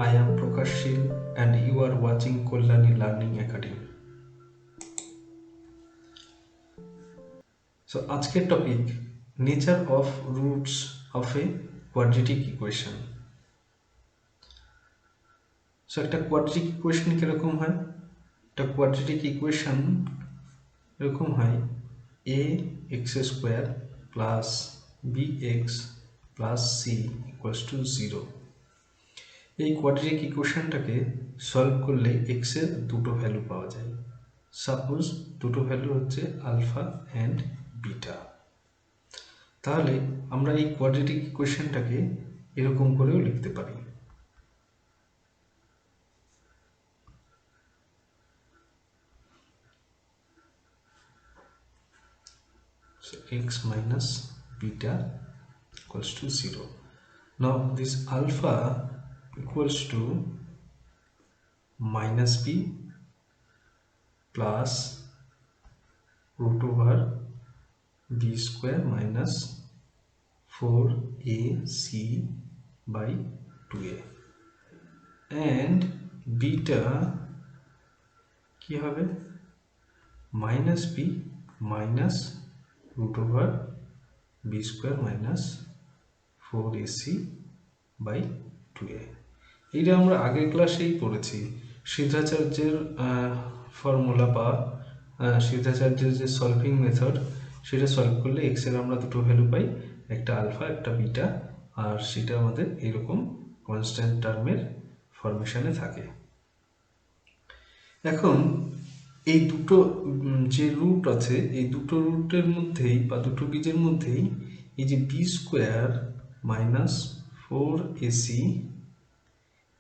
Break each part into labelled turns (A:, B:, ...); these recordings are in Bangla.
A: I am Prokashshil and you are watching Kollani Learning Academy. So আজকের topic nature of roots of A quadratic equation. So একটা কোয়াড্রেটিক ইকুয়েশন কিরকম হয়? একটা কোয়াড্রেটিক ইকুয়েশন এরকম হয় a x square plus bx plus c equals to 0। এই কোয়াড্রেটিক ইকুয়েশনটাকে সলভ করলে x এর দুটো ভ্যালু পাওয়া যায়। সাপোজ দুটো ভ্যালু হচ্ছে আলফা অ্যান্ড বিটা। তাহলে আমরা এই কোয়াড্রেটিক ইকুয়েশনটাকে এরকম করেও লিখতে পারি। So x minus beta equals to 0. Now this alpha equals to minus b plus root over b square minus 4ac by 2a, and beta কি হবে minus b minus root over b square minus 4ac by 2a। এইটা আমরা আগের ক্লাসেই পড়েছি। সিদ্ধাচার্যের ফর্মুলা বা সিদ্ধাচার্যের যে সলভিং মেথড, সেটা সলভ করলে এক্স এর আমরা দুটো ভ্যালু পাই, একটা আলফা একটা বিটা, আর সেটা আমাদের এরকম কনস্ট্যান্ট টার্মের ফরমেশনে থাকে। এখন এই দুটো যে রুট আছে, এই দুটো রুটের মধ্যেই বা দুটো বীজের মধ্যেই এই যে বি স্কোয়ার মাইনাস 4ac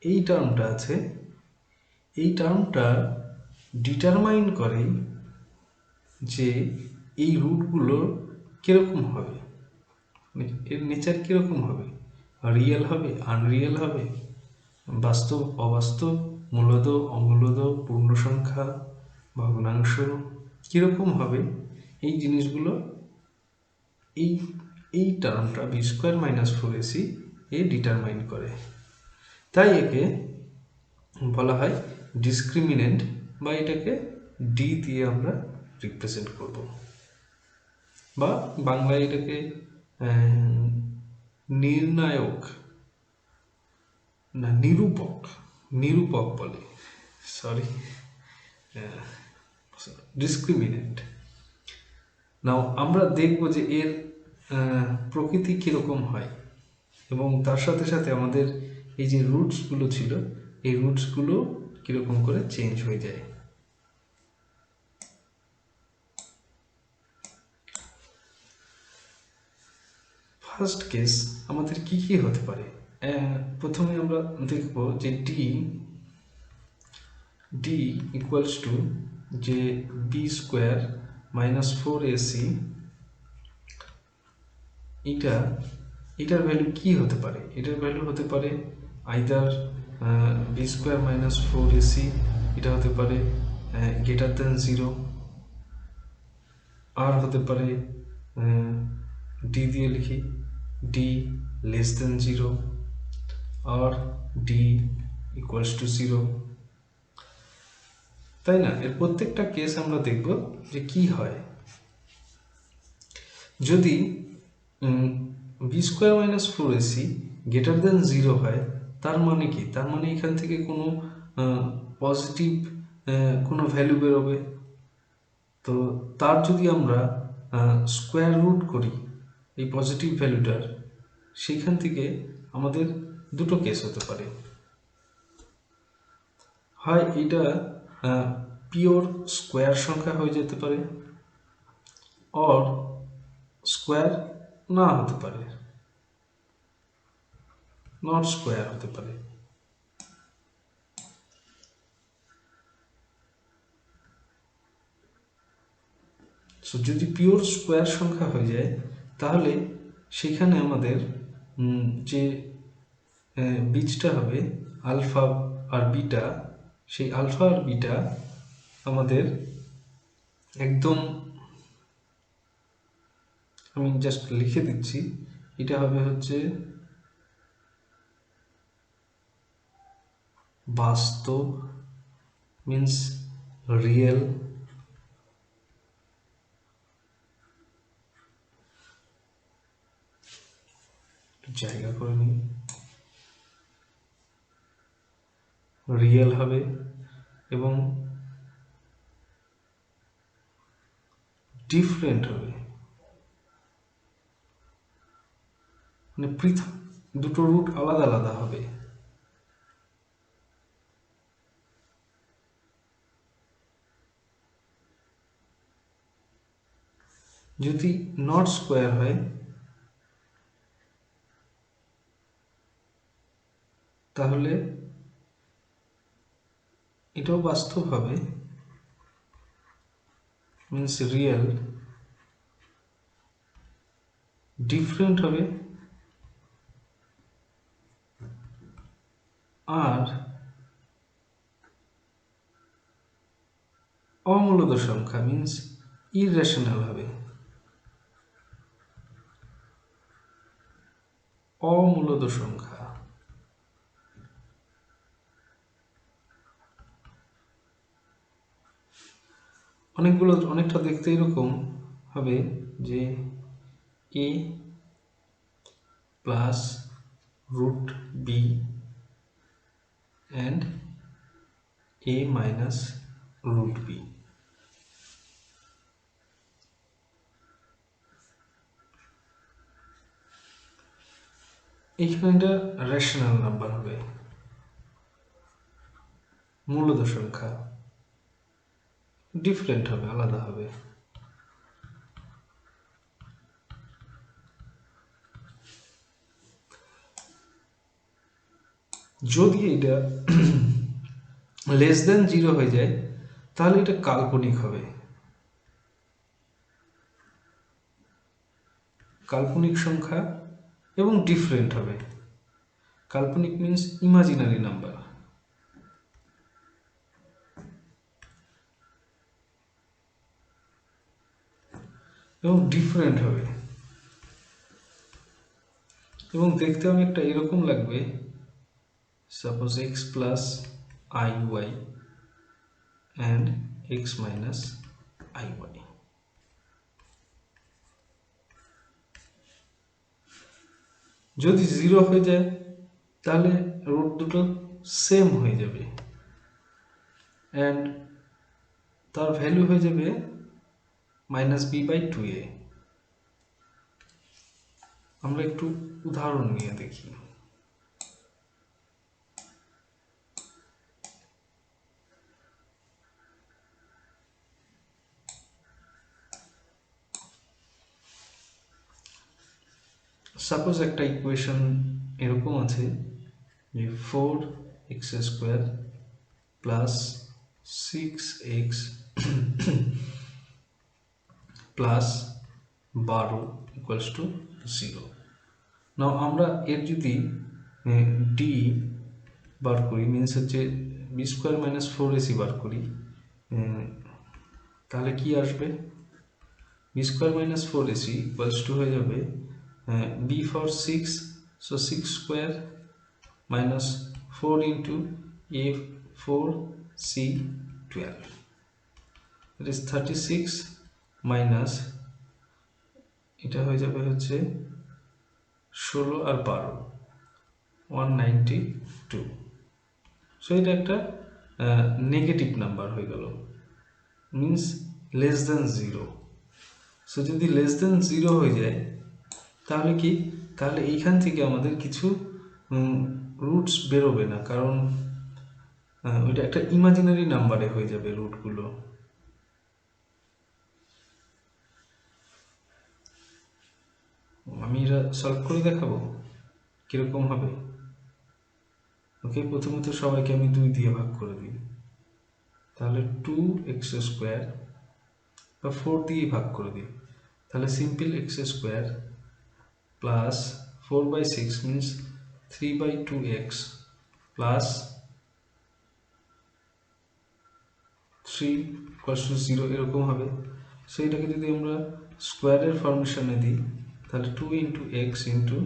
A: এই টার্মটা আছে, এই টার্মটা ডিটারমাইন করে যে এই রুটগুলো কিরকম হবে, এর নেচার কিরকম হবে, রিয়েল হবে, আনরিয়েল হবে, বাস্তব অবাস্তব, মূলদ অমূলদ, পূর্ণ সংখ্যা, ভগ্নাংশ, কিরকম হবে, এই জিনিসগুলো এই টার্মটা বি স্কোয়ার মাইনাস 4ac এ ডিটারমাইন করে। তাই একে বলা হয় ডিসক্রিমিনেন্ট, বা এটাকে ডি দিয়ে আমরা রিপ্রেজেন্ট করব, বা বাংলায় এটাকে নির্ণায়ক না নিরূপক বলে, সরি, ডিসক্রিমিনেন্ট। নাও আমরা দেখব যে এর প্রকৃতি কীরকম হয়, এবং তার সাথে সাথে আমাদের এই যে রুটসগুলো ছিল, এই রুটসগুলো কীরকম করে চেঞ্জ হয়ে যায়। ফার্স্ট কেস আমাদের কি কি হতে পারে? প্রথমে আমরা দেখব যে ডি ইকুয়ালস টু যে বি স্কোয়ার মাইনাস 4ac, এটার ভ্যালু কি হতে পারে? এটার ভ্যালু হতে পারে either B square minus 4ac, এটা হতে পারে গ্রেটার দেন 0, আর হতে পারে ডি দিয়ে লিখি ডি লেস দেন 0, আর ডি ইকুয়ালস টু 0, তাই না? এর প্রত্যেকটা কেস আমরা দেখব যে কি হয়। যদি B square minus 4ac greater than 0 হয়, তার মানে কি? তার মানে এখান থেকে কোনো পজিটিভ কোনো ভ্যালু বেরোবে। তো তার যদি আমরা স্কোয়ার রুট করি এই পজিটিভ ভ্যালুটার, সেইখান থেকে আমাদের দুটো কেস হতে পারে। হয় এটা পিওর স্কোয়ার সংখ্যা হয়ে যেতে পারে, অর স্কোয়ার না হতে পারে, নট স্কোয়ার হতে পারে। সো যদি পিওর স্কোয়ার সংখ্যা হয়ে যায়, তাহলে সেখানে আমাদের যে বীজটা হবে আলফা আর বিটা, সেই আলফা আর বিটা আমাদের একদম, আমি জাস্ট লিখে দিচ্ছি, এটা হবে হচ্ছে বাস্তব মিন্স রিয়েল, জায়গা করে নিই, রিয়েল হবে এবং ডিফারেন্ট হবে, মানে পৃথক, দুটো রুট আলাদা আলাদা হবে। যদি নট স্কোয়ার হয় তাহলে এটাও বাস্তব হবে, মিন্স রিয়েল, ডিফারেন্ট হবে, আর অমূলদ সংখ্যা মিন্স ইররেশনাল হবে, অমূলদ সংখ্যা। অনেকটা দেখতে এরকম হবে যে a plus root B and a minus root B. এইখানে এটা রেশনাল নাম্বার হবে, মূলদ সংখ্যা, ডিফারেন্ট হবে, আলাদা হবে। যদি এটা লেস দেন 0 হয়ে যায় তাহলে এটা কাল্পনিক হবে, কাল্পনিক সংখ্যা এবং ডিফারেন্ট হবে। কাল্পনিক মিন্স ইমাজিনারি নাম্বার, এবং ডিফারেন্ট হবে এবং দেখতে অনেকটা এরকম লাগবে, suppose x plus I Y and x minus I Y. যদি 0 হয়ে যায় তাহলে রুট দুটো সেম হয়ে যাবে অ্যান্ড তার ভ্যালু হয়ে যাবে মাইনাস বি বাই 2a। আমরা একটু উদাহরণ নিয়ে দেখি। সাপোজ একটা ইকুয়েশন এরকম আছে যে 4x² plus 6x plus 12 equals to 0। নাও আমরা এর যদি ডি বার করি, মিনস হচ্ছে বি স্কোয়ার মাইনাস 4ac বার করি, তাহলে কি আসবে? B square minus 4ac equals to হয়ে যাবে B for 6, so 6 square minus 4 into a 4 c 12, that is 36 minus এটা হয়ে যাবে হচ্ছে 16 আর 12 192। সো এটা একটা নেগেটিভ নাম্বার হয়ে গেল, মিন্স লেস দেন 0। সো যদি লেস দেন 0 হয়ে যায় তাহলে কি, তাহলে এইখান থেকে আমাদের কিছু রুটস বেরোবে না, কারণ ওইটা একটা ইমাজিনারি নাম্বারে হয়ে যাবে রুটগুলো। আমি এটা সলভ করে দেখাবো কিরকম হবে। ওকে, প্রথমত সবাইকে আমি 2 দিয়ে ভাগ করে দিই, তাহলে 2x² বা 4 দিয়ে ভাগ করে দিই, তাহলে simple x² plus 4/6 means 3/2x plus 3 equals to 0 এরকম হবে। সো এটাকে যদি আমরা স্কোয়ারের ফরমেশনে দিই তাহলে 2 ইন্টু x ইন্টু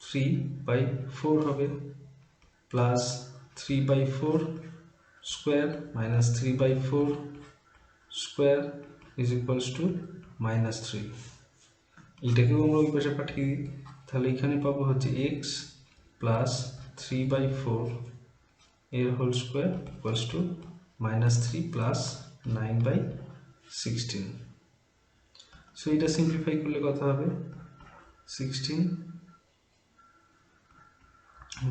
A: 3/4 হবে plus 3/4 square minus 3/4 square is equals to -3। এটাকেও আমরা ওই পাশে পাঠিয়ে দিই, তাহলে এখানে পাবো হচ্ছে x প্লাস 3/4 এর whole square equals to -3 plus 9/16। So এটা সিম্পলিফাই করলে কত হবে, 16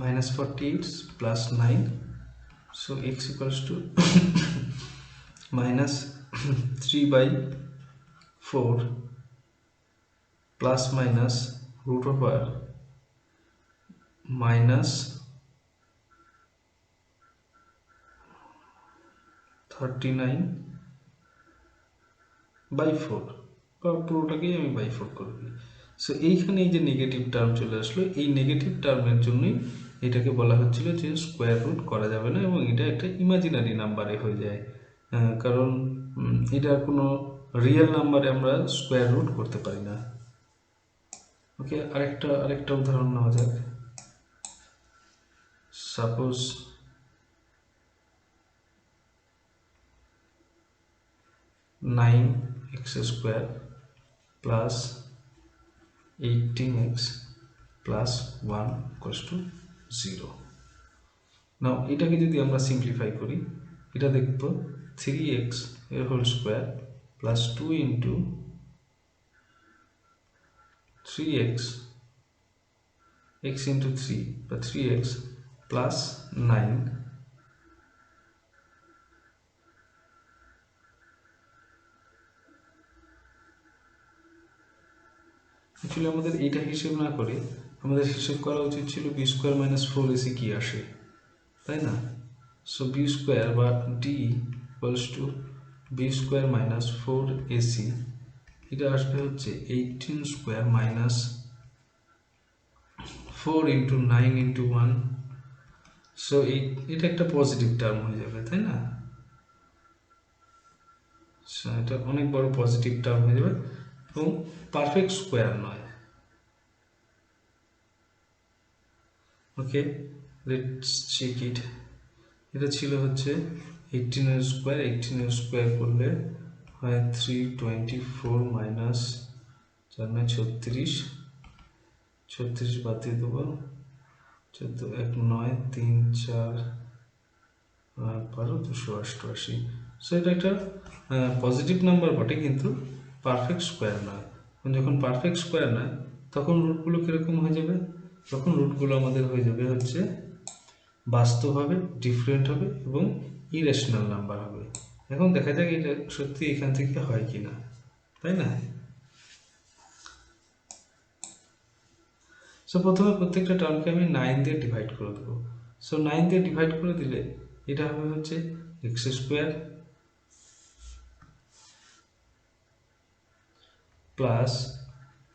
A: minus 48 plus 9, so x equals to minus 3/4 plus minus root over minus 39/4 বা পুরোটাকেই আমি বাই 4 করে দিই। সো এইখানে এই যে নেগেটিভ টার্ম চলে আসলো, এই নেগেটিভ টার্মের জন্যই এটাকে বলা হচ্ছিল যে স্কোয়ার রুট করা যাবে না এবং এটা একটা ইমাজিনারি নাম্বারে হয়ে যায়, কারণ এটা কোনো রিয়েল নাম্বারে আমরা স্কোয়ার রুট করতে পারি না। ওকে, আরেকটা উদাহরণ নেওয়া যাক। Suppose 9x square plus 18x plus 1 equals to 0। Now এটাকে যদি আমরা সিম্পলিফাই করি, এটা দেখব 3x এর whole square plus 2 into 3x x into 3 বা 3x প্লাস 9 অ্যাকচুয়ালি আমাদের এইটা হিসেব না করে আমাদের হিসেব করা উচিত ছিল বি স্কোয়ার মাইনাস 4ac কি আসে, তাই না? সো বি স্কোয়ার বা D equals to B square minus 4ac, এটা আসবে হচ্ছে 18 square minus 4 into 9 into 1। So এটা একটা পজিটিভ টার্ম হয়ে যাবে, তাই না? সো এটা অনেক বড় পজিটিভ টার্ম হয়ে যাবে এবং পারফেক্ট স্কোয়ার নয়। ওকে, লেটস চেক ইট। এটা ছিল হচ্ছে 18 এর স্কোয়ার, 18 এর স্কোয়ার করলে হয় 324 মাইনাস 4 9 36, 36 বাদ দিয়ে দেবো, 14 1 9 3 4 12 288। সো এটা একটা পজিটিভ নাম্বার বটে, কিন্তু পারফেক্ট স্কোয়ার নয়। যখন পারফেক্ট স্কোয়ার নয় তখন রুটগুলো কীরকম হয়ে যাবে, তখন রুটগুলো আমাদের হয়ে যাবে হচ্ছে বাস্তব হবে, ডিফারেন্ট হবে এবং ইরেশনাল নাম্বার হবে। এখন দেখা যাক এটা সত্যি এখান থেকে হয় কি না, তাই না? সো প্রথমে প্রত্যেকটা টার্মকে আমি 9 দিয়ে ডিভাইড করে দেবো। সো 9 দিয়ে ডিভাইড করে দিলে এটা হবে হচ্ছে x square plus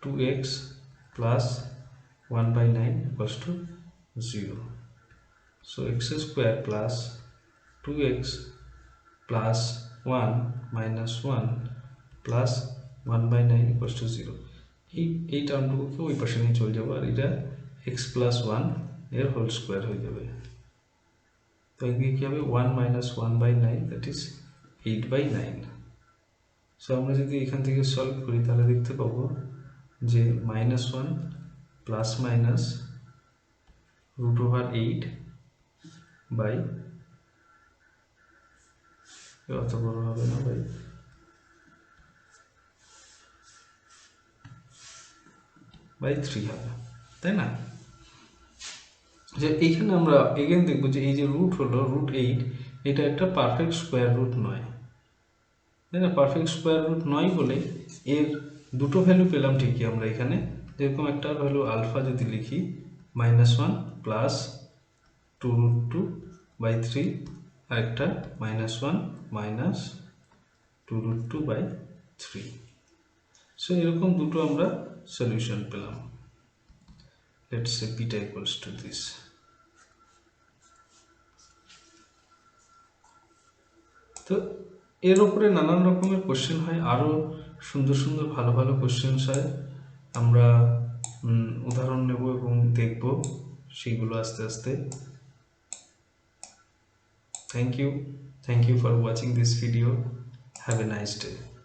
A: 2x plus 1/9 equals to 0। So x square plus 2x plus 1 minus 1 plus 1/9 equals to 0। এই টার্মটুকুকে ওই পাশে নিয়ে চলে যাবো, আর এটা x প্লাস 1 এর হোল স্কোয়ার হয়ে যাবে। তো এদিকে কী হবে, 1 মাইনাস 1/9 দ্যাট ইজ 8/9। সো আমরা যদি এখান থেকে সলভ করি তাহলে দেখতে পাবো যে -1 plus minus root over 8 by, অত বড় হবে না বাই, বাই 3 হবে, তাই না? যে এইখানে আমরা এগেন দেখবো যে এই যে রুট হলো রুট 8, এটা একটা পারফেক্ট স্কোয়ার রুট নয়, তাই না? পারফেক্ট স্কোয়ার রুট নয় বলে এর দুটো ভ্যালু পেলাম ঠিকই আমরা এখানে, যেরকম একটা ভ্যালু আলফা যদি লিখি -1 প্লাস 2√2/3, আর একটা -1 মাইনাস 2√2/3। সো এরকম দুটো আমরা সলিউশন পেলাম। Let's say beta equals to this. তো এর উপরে নানান রকমের কোশ্চেন হয়, আরও সুন্দর সুন্দর ভালো ভালো কোশ্চেন্স হয়। আমরা উদাহরণ নেব এবং দেখব সেগুলো আস্তে আস্তে। Thank you. Thank you for watching this video. Have a nice day.